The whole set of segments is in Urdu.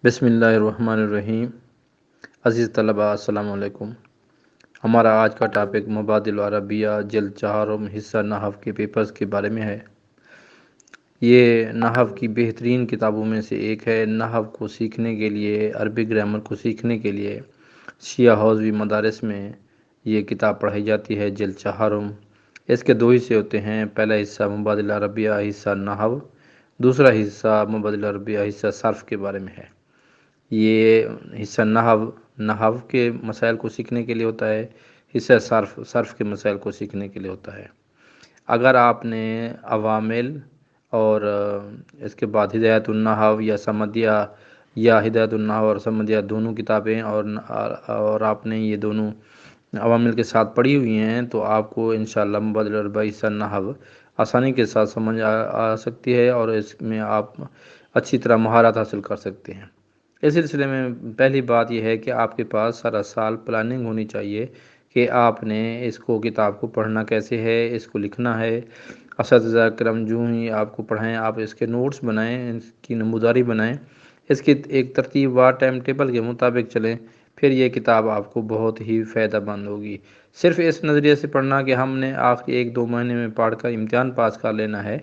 بسم اللہ الرحمن الرحیم۔ عزیز طلباء السلام علیکم۔ ہمارا آج کا ٹاپک مبادل عربیہ جلد 4 حصہ نحو کے پیپرز کے بارے میں ہے۔ یہ نحو کی بہترین کتابوں میں سے ایک ہے۔ نحو کو سیکھنے کے لیے، عربی گرامر کو سیکھنے کے لیے شیعہ حوزوی مدارس میں یہ کتاب پڑھائی جاتی ہے۔ جلد 4 اس کے 2 حصے ہوتے ہیں۔ پہلا حصہ مبادل عربیہ حصہ نحو، دوسرا حصہ مبادل عربیہ حصہ صرف کے بارے میں ہے۔ یہ حصہ نحو کے مسائل کو سیکھنے کے لیے ہوتا ہے، حصہ صرف کے مسائل کو سیکھنے کے لیے ہوتا ہے۔ اگر آپ نے عوامل اور اس کے بعد ہدایت النحو یا سمدیہ یا ہدایت النحو اور سمدیہ دونوں کتابیں اور آپ نے یہ دونوں عوامل کے ساتھ پڑھی ہوئی ہیں تو آپ کو انشاءاللہ مبادل عربیہ حصہ نحو آسانی کے ساتھ سمجھ آ سکتی ہے اور اس میں آپ اچھی طرح مہارت حاصل کر سکتے ہیں۔ اس سلسلے میں پہلی بات یہ ہے کہ آپ کے پاس سارا سال پلاننگ ہونی چاہیے کہ آپ نے اس کتاب کو پڑھنا کیسے ہے، اس کو لکھنا ہے۔ اساتذہ کرم جو ہی آپ کو پڑھائیں، آپ اس کے نوٹس بنائیں، اس کی نموداری بنائیں، اس کی ایک ترتیب وار ٹائم ٹیبل کے مطابق چلیں، پھر یہ کتاب آپ کو بہت ہی فائدہ مند ہوگی۔ صرف اس نظریے سے پڑھنا کہ ہم نے آخری 1-2 مہینے میں پڑھ کر امتحان پاس کر لینا ہے،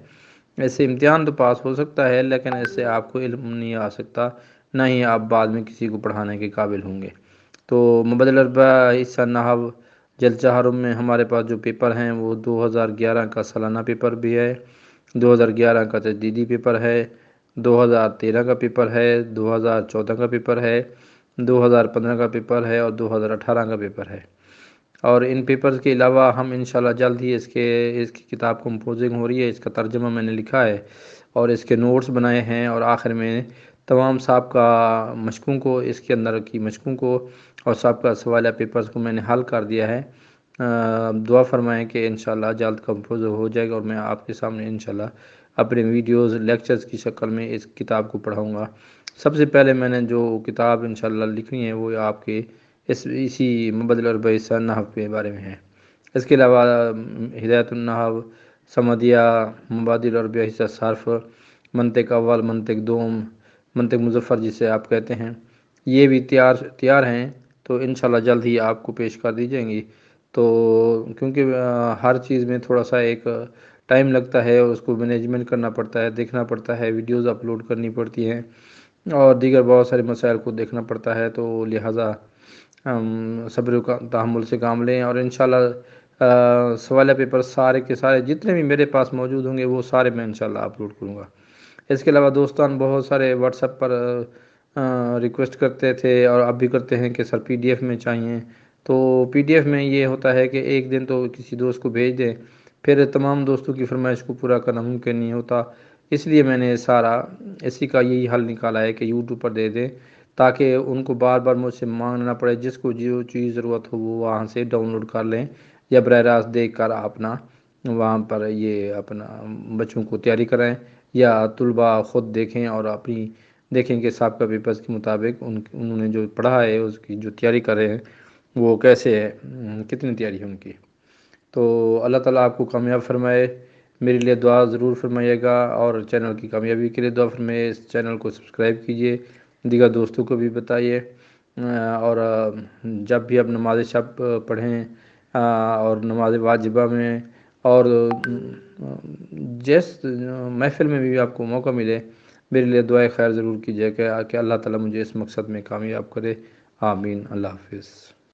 ایسے امتحان تو پاس ہو سکتا ہے لیکن اس سے آپ کو علم نہیں آ سکتا، نہ ہی آپ بعد میں کسی کو پڑھانے کے قابل ہوں گے۔ تو مبادل عربیہ حصہ نحو جلد 4 میں ہمارے پاس جو پیپر ہیں وہ 2011 کا سالانہ پیپر بھی ہے، 2011 کا تجدیدی پیپر ہے، 2013 کا پیپر ہے، 2014 کا پیپر ہے، 2015 کا پیپر ہے اور 2018 کا پیپر ہے۔ اور ان پیپرز کے علاوہ ہم انشاءاللہ جلد ہی اس کی کتاب کمپوزنگ ہو رہی ہے، اس کا ترجمہ میں نے لکھا ہے اور اس کے نوٹس بنائے ہیں، اور آخر میں تمام سابقہ مشقوں کو، اس کے اندر کی مشقوں کو اور سابقہ سوالہ پیپرز کو میں نے حل کر دیا ہے۔ دعا فرمائیں کہ انشاءاللہ جلد کمپوز ہو جائے گا اور میں آپ کے سامنے انشاءاللہ اپنے ویڈیوز لیکچرز کی شکل میں اس کتاب کو پڑھاؤں گا۔ سب سے پہلے میں نے جو کتاب انشاءاللہ لکھنی ہے وہ آپ کے اسی مبادل عربیہ حصہ نحو کے بارے میں ہے۔ اس کے علاوہ ہدایت النحو، سمدیہ، مبادل عربیہ حصہ صرف، منطق اول، منطق دوم، منطق مظفر جسے آپ کہتے ہیں، یہ بھی تیار ہیں تو انشاءاللہ جلد ہی آپ کو پیش کر دی جائیں گی۔ تو کیونکہ ہر چیز میں تھوڑا سا ایک ٹائم لگتا ہے، اس کو مینجمنٹ کرنا پڑتا ہے، دیکھنا پڑتا ہے، ویڈیوز اپلوڈ کرنی پڑتی ہیں اور دیگر بہت سارے مسائل کو دیکھنا پڑتا ہے، تو لہٰذا صبر و تحمل سے کام لیں اور انشاءاللہ سوالہ پیپر سارے کے سارے جتنے بھی میرے پاس موجود ہوں گے وہ سارے میں انشاءاللہ اپلوڈ کروں گا۔ اس کے علاوہ دوستان بہت سارے واٹس ایپ پر ریکویسٹ کرتے تھے اور اب بھی کرتے ہیں کہ سر پی ڈی ایف میں چاہیے، تو پی ڈی ایف میں یہ ہوتا ہے کہ ایک دن تو کسی دوست کو بھیج دیں، پھر تمام دوستوں کی فرمائش کو پورا کرنا ممکن نہیں ہوتا، اس لیے میں نے اسی کا یہی حل نکالا ہے کہ یوٹیوب پر دے دیں تاکہ ان کو بار بار مجھ سے مانگنا نہ پڑے، جس کو جو چیز ضرورت ہو وہ وہاں سے ڈاؤن لوڈ کر لیں یا براہ راست دیکھ کر اپنا وہاں پر یہ اپنا بچوں کو تیاری کرائیں یا طلباء خود دیکھیں اور اپنی دیکھیں کہ سابقہ پیپرز کے مطابق انہوں نے جو پڑھا ہے اس کی جو تیاری کر رہے ہیں وہ کیسے ہے، کتنی تیاری ہے ان کی۔ تو اللہ تعالیٰ آپ کو کامیاب فرمائے، میرے لیے دعا ضرور فرمائیے گا اور چینل کی کامیابی کے لیے دعا فرمائیے۔ اس چینل کو سبسکرائب کیجئے، دیگر دوستوں کو بھی بتائیے، اور جب بھی اب نماز شب پڑھیں اور نماز واجبہ میں اور جس محفل میں بھی آپ کو موقع ملے میرے لیے دعائے خیر ضرور کیجیے کہ اللہ تعالیٰ مجھے اس مقصد میں کامیاب کرے۔ آمین۔ اللہ حافظ۔